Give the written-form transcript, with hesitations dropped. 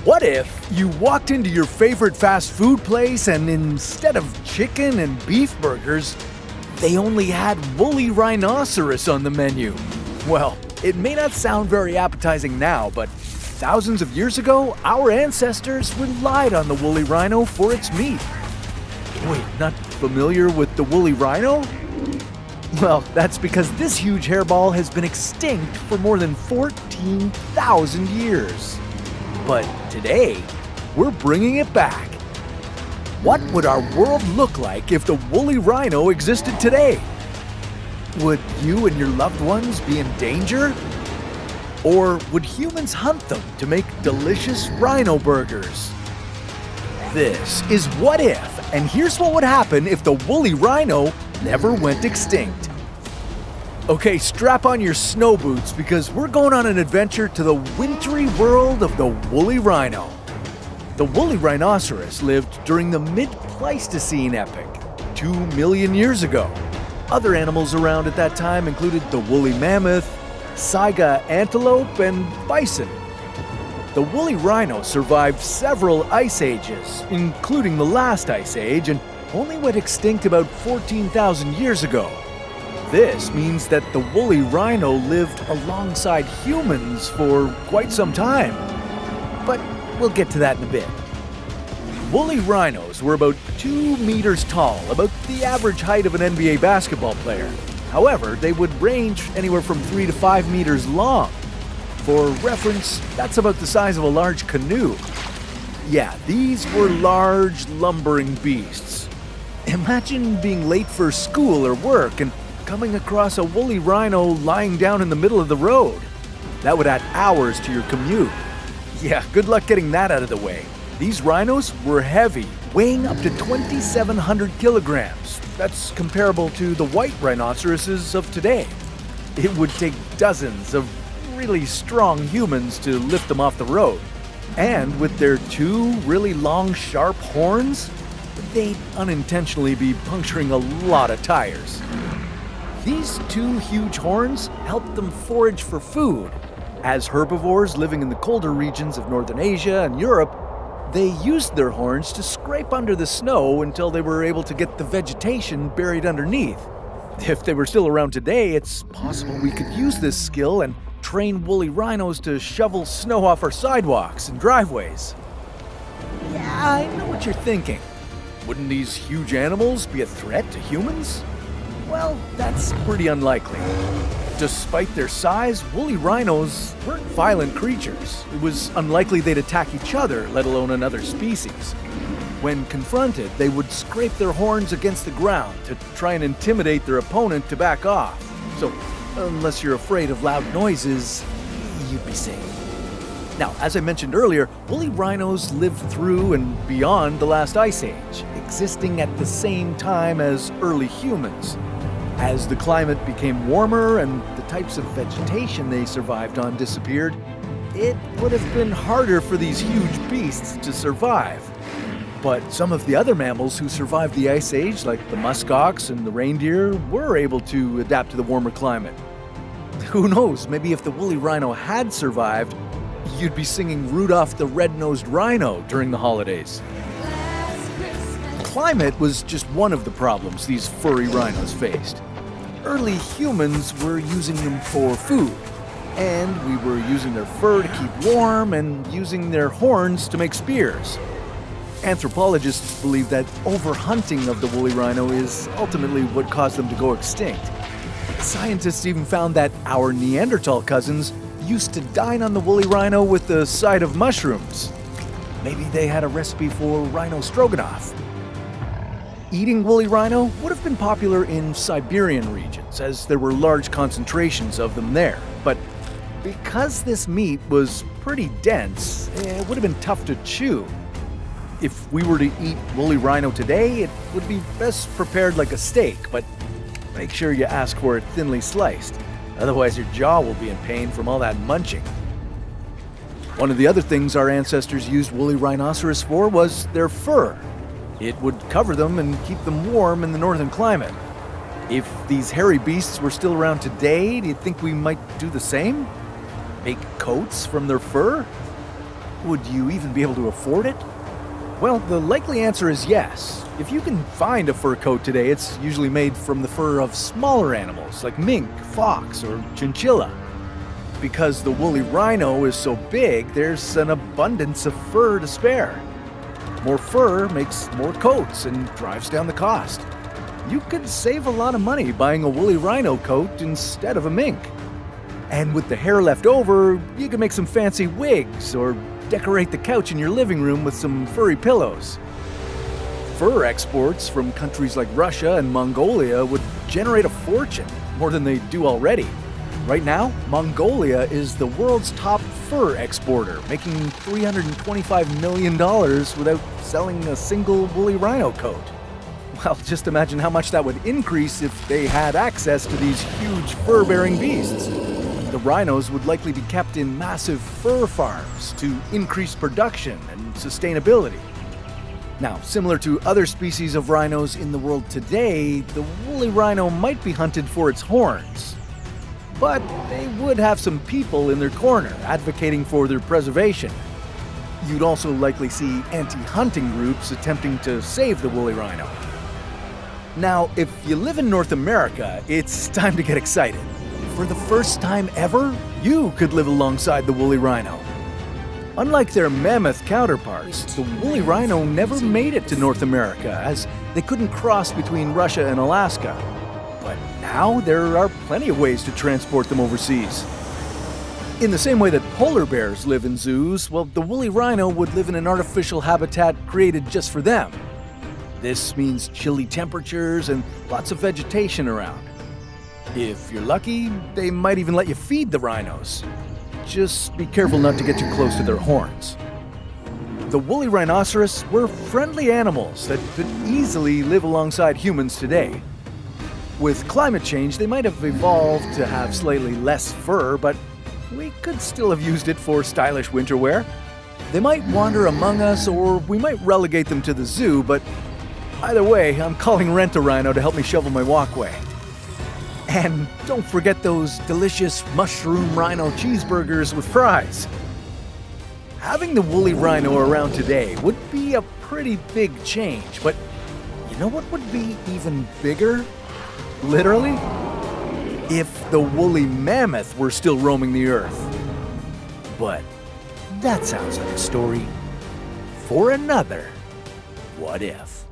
What if you walked into your favorite fast food place and instead of chicken and beef burgers, they only had woolly rhinoceros on the menu? Well, it may not sound very appetizing now, but thousands of years ago, our ancestors relied on the woolly rhino for its meat. Wait, not familiar with the woolly rhino? Well, that's because this huge hairball has been extinct for more than 14,000 years. But today, we're bringing it back. What would our world look like if the woolly rhino existed today? Would you and your loved ones be in danger? Or would humans hunt them to make delicious rhino burgers? This is What If, and here's what would happen if the woolly rhino never went extinct. Okay, strap on your snow boots because we're going on an adventure to the wintry world of the woolly rhino. The woolly rhinoceros lived during the mid-Pleistocene epoch, 2 million years ago. Other animals around at that time included the woolly mammoth, saiga antelope, and bison. The woolly rhino survived several ice ages, including the last ice age, and only went extinct about 14,000 years ago. This means that the woolly rhino lived alongside humans for quite some time. But we'll get to that in a bit. Woolly rhinos were about 2 meters tall, about the average height of an NBA basketball player. However, they would range anywhere from 3 to 5 meters long. For reference, that's about the size of a large canoe. Yeah, these were large, lumbering beasts. Imagine being late for school or work and coming across a woolly rhino lying down in the middle of the road. That would add hours to your commute. Yeah, good luck getting that out of the way. These rhinos were heavy, weighing up to 2,700 kilograms. That's comparable to the white rhinoceroses of today. It would take dozens of really strong humans to lift them off the road. And with their 2 really long, sharp horns, they'd unintentionally be puncturing a lot of tires. These 2 huge horns helped them forage for food. As herbivores living in the colder regions of northern Asia and Europe, they used their horns to scrape under the snow until they were able to get the vegetation buried underneath. If they were still around today, it's possible we could use this skill and train woolly rhinos to shovel snow off our sidewalks and driveways. Yeah, I know what you're thinking. Wouldn't these huge animals be a threat to humans? Well, that's pretty unlikely. Despite their size, woolly rhinos weren't violent creatures. It was unlikely they'd attack each other, let alone another species. When confronted, they would scrape their horns against the ground to try and intimidate their opponent to back off. So, unless you're afraid of loud noises, you'd be safe. Now, as I mentioned earlier, woolly rhinos lived through and beyond the last ice age, existing at the same time as early humans. As the climate became warmer and the types of vegetation they survived on disappeared, it would have been harder for these huge beasts to survive. But some of the other mammals who survived the ice age, like the muskox and the reindeer, were able to adapt to the warmer climate. Who knows, maybe if the woolly rhino had survived, you'd be singing Rudolph the Red-Nosed Rhino during the holidays. Climate was just one of the problems these furry rhinos faced. Early humans were using them for food, and we were using their fur to keep warm and using their horns to make spears. Anthropologists believe that overhunting of the woolly rhino is ultimately what caused them to go extinct. Scientists even found that our Neanderthal cousins used to dine on the woolly rhino with a side of mushrooms. Maybe they had a recipe for rhino stroganoff. Eating woolly rhino would have been popular in Siberian regions, as there were large concentrations of them there. But because this meat was pretty dense, it would have been tough to chew. If we were to eat woolly rhino today, it would be best prepared like a steak, but make sure you ask for it thinly sliced. Otherwise, your jaw will be in pain from all that munching. One of the other things our ancestors used woolly rhinoceros for was their fur. It would cover them and keep them warm in the northern climate. If these hairy beasts were still around today, do you think we might do the same? Make coats from their fur? would you even be able to afford it? Well, the likely answer is yes. If you can find a fur coat today, it's usually made from the fur of smaller animals like mink, fox, or chinchilla. Because the woolly rhino is so big, there's an abundance of fur to spare. More fur makes more coats and drives down the cost. You could save a lot of money buying a woolly rhino coat instead of a mink. And with the hair left over, you can make some fancy wigs or decorate the couch in your living room with some furry pillows. Fur exports from countries like Russia and Mongolia would generate a fortune, more than they do already. Right now, Mongolia is the world's top fur exporter, making $325 million without selling a single woolly rhino coat. Well, just imagine how much that would increase if they had access to these huge fur-bearing beasts. The rhinos would likely be kept in massive fur farms to increase production and sustainability. Now, similar to other species of rhinos in the world today, the woolly rhino might be hunted for its horns. But they would have some people in their corner advocating for their preservation. You'd also likely see anti-hunting groups attempting to save the woolly rhino. Now, if you live in North America, it's time to get excited. For the first time ever, you could live alongside the woolly rhino. Unlike their mammoth counterparts, the woolly rhino never made it to North America, as they couldn't cross between Russia and Alaska. But now there are plenty of ways to transport them overseas. In the same way that polar bears live in zoos, well, the woolly rhino would live in an artificial habitat created just for them. This means chilly temperatures and lots of vegetation around. If you're lucky, they might even let you feed the rhinos. Just be careful not to get too close to their horns. The woolly rhinoceros were friendly animals that could easily live alongside humans today. With climate change, they might have evolved to have slightly less fur, but we could still have used it for stylish winter wear. They might wander among us, or we might relegate them to the zoo, but either way, I'm calling Rent-A-Rhino to help me shovel my walkway. And don't forget those delicious mushroom rhino cheeseburgers with fries. Having the woolly rhino around today would be a pretty big change, but you know what would be even bigger? Literally? If the woolly mammoth were still roaming the earth. But that sounds like a story for another What If.